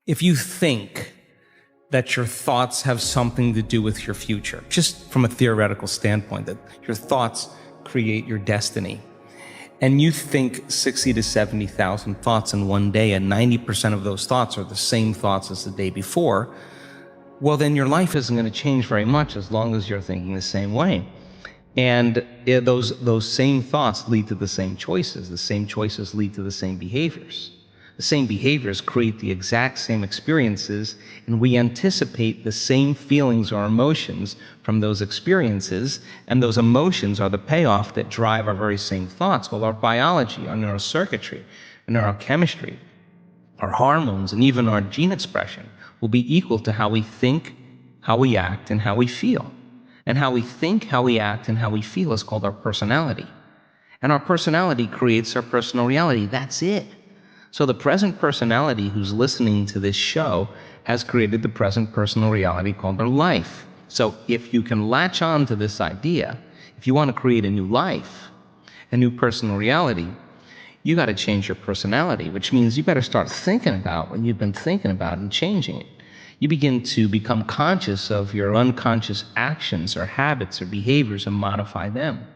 If you think that your thoughts have something to do with your future, just from a theoretical standpoint, that your thoughts create your destiny, and you think 60 to 70,000 thoughts in one day, and 90% of those thoughts are the same thoughts as the day before, well, then your life isn't going to change very much as long as you're thinking the same way. And those same thoughts lead to the same choices. The same choices lead to the same behaviors. The same behaviors create the exact same experiences, and we anticipate the same feelings or emotions from those experiences, and those emotions are the payoff that drive our very same thoughts. Well, our biology, our neurocircuitry, our neurochemistry, our hormones, and even our gene expression will be equal to how we think, how we act, and how we feel. And how we think, how we act, and how we feel is called our personality. And our personality creates our personal reality. That's it. So the present personality who's listening to this show has created the present personal reality called their life. So if you can latch on to this idea, if you want to create a new life, a new personal reality, you got to change your personality, which means you better start thinking about what you've been thinking about and changing it. You begin to become conscious of your unconscious actions or habits or behaviors and modify them.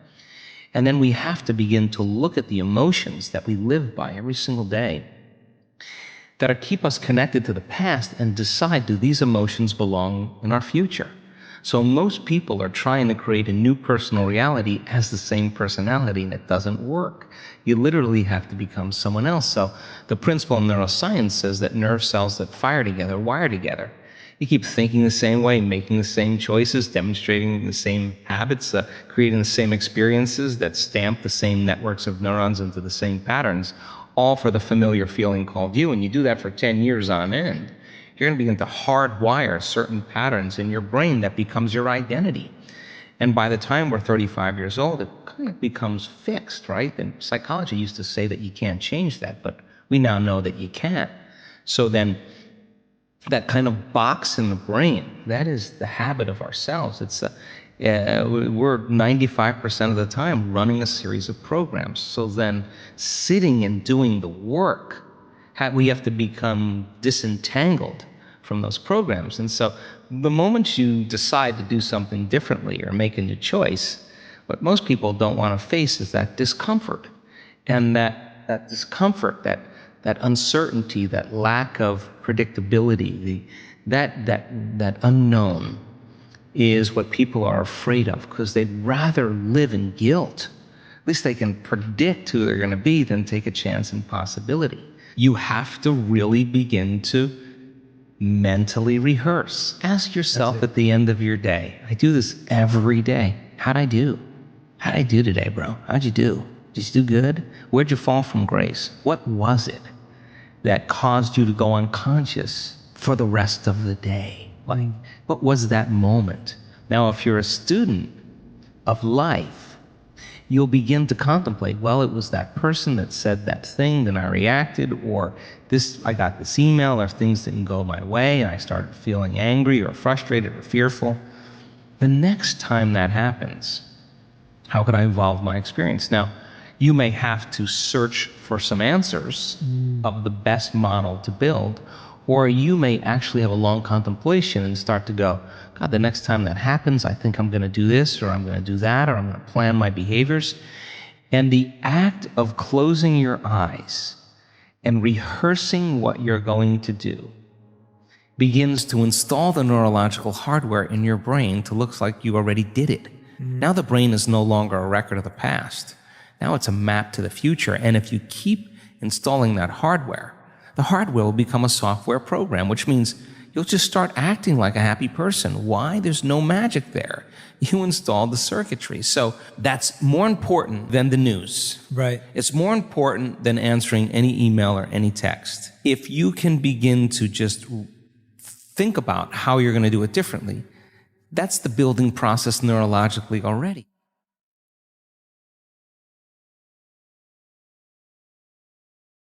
And then we have to begin to look at the emotions that we live by every single day that keep us connected to the past and decide, do these emotions belong in our future? So most people are trying to create a new personal reality as the same personality, and it doesn't work. You literally have to become someone else. So the principle in neuroscience says that nerve cells that fire together wire together. You keep thinking the same way, making the same choices, demonstrating the same habits, creating the same experiences that stamp the same networks of neurons into the same patterns, all for the familiar feeling called you. And you do that for 10 years on end. You're going to begin to hardwire certain patterns in your brain that becomes your identity. And by the time we're 35 years old, it kind of becomes fixed, right? And psychology used to say that you can't change that, but we now know that you can. So then that kind of box in the brain, that is the habit of ourselves. We're 95% of the time running a series of programs. So then sitting and doing the work, we have to become disentangled from those programs. And so the moment you decide to do something differently or make a new choice, what most people don't want to face is that discomfort. And that discomfort, that uncertainty, that lack of predictability, that unknown is what people are afraid of, because they'd rather live in guilt. At least they can predict who they're going to be than take a chance in possibility. You have to really begin to mentally rehearse. Ask yourself at the end of your day. I do this every day. How'd I do? How'd I do today, bro? How'd you do? Did you do good? Where'd you fall from grace? What was it that caused you to go unconscious for the rest of the day? Like, what was that moment? Now, if you're a student of life, you'll begin to contemplate, well, it was that person that said that thing, then I reacted, or I got this email, or things didn't go my way, and I started feeling angry or frustrated or fearful. The next time that happens, how could I evolve my experience? Now, you may have to search for some answers of the best model to build, or you may actually have a long contemplation and start to go, God, the next time that happens, I think I'm going to do this, or I'm going to do that, or I'm going to plan my behaviors. And the act of closing your eyes and rehearsing what you're going to do begins to install the neurological hardware in your brain to look like you already did it. Now the brain is no longer a record of the past. Now it's a map to the future. And if you keep installing that hardware, the hardware will become a software program, which means you'll just start acting like a happy person. Why? There's no magic there. You installed the circuitry. So that's more important than the news. Right. It's more important than answering any email or any text. If you can begin to just think about how you're going to do it differently, that's the building process neurologically already.